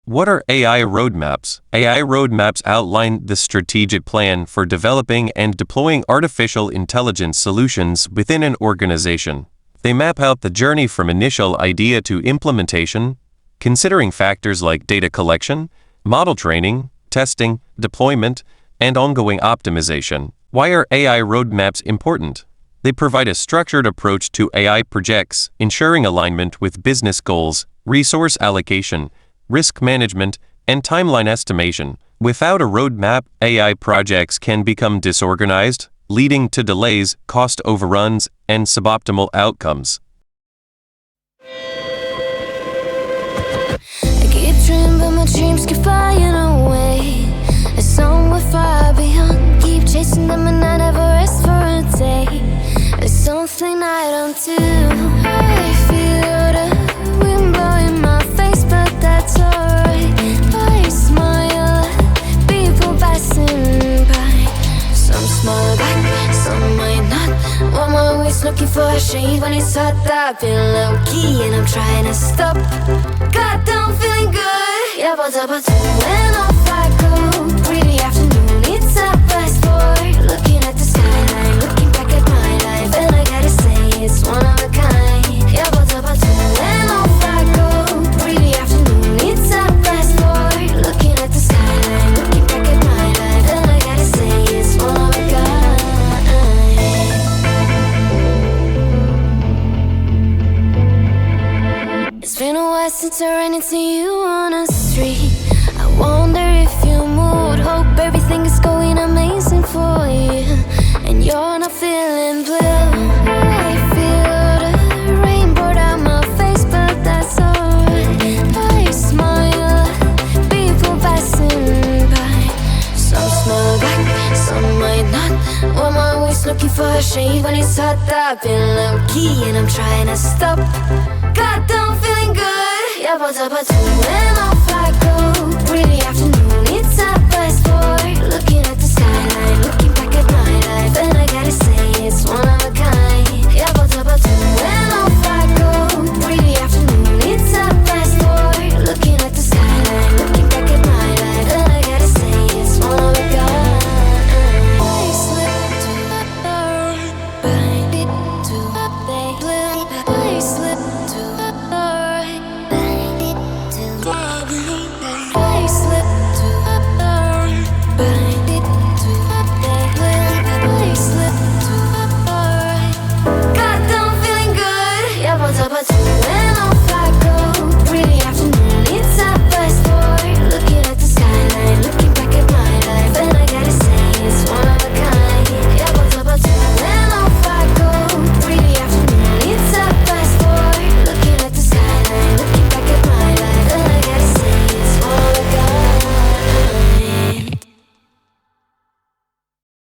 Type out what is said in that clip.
What are AI roadmaps? AI roadmaps outline the strategic plan for developing and deploying artificial intelligence solutions within an organization. They map out the journey from initial idea to implementation, considering factors like data collection, model training, testing, deployment, and ongoing optimization. Why are AI roadmaps important? They provide a structured approach to AI projects, ensuring alignment with business goals, resource allocation, risk management, and timeline estimation. Without a roadmap, AI projects can become disorganized, leading to delays, cost overruns, and suboptimal outcomes. I keep dreaming, but my dreams keep flying away. A somewhere far beyond. Keep chasing them and I never rest for a day. There's something I don't do. I feel the wind blowing my face, but that's alright. I smile at people passing by. Some smile back, some might not. I'm always looking for a shade when it's hot. I've been low-key and I'm trying to stop. God, I'm feeling good. Yeah, but when off I go. Pretty afternoon, it's a fast forward. Looking at the skyline, looking back at my life, and I gotta say it's one of a kind. Yeah, but when off I go. Pretty afternoon, it's a fast forward. Looking at the skyline, looking back at my life, and I gotta say it's one of a kind. It's been a while since I ran into you on a street. I wonder if you moved. Hope everything is going amazing for you, and you're not feeling blue. I feel the rain pour down my face, but that's alright. I smile at people passing by. Some smile back, some might not. I'm always looking for a shade when it's hot. I've been low-key and I'm trying to stop. God, I'm feeling good. Yeah, but when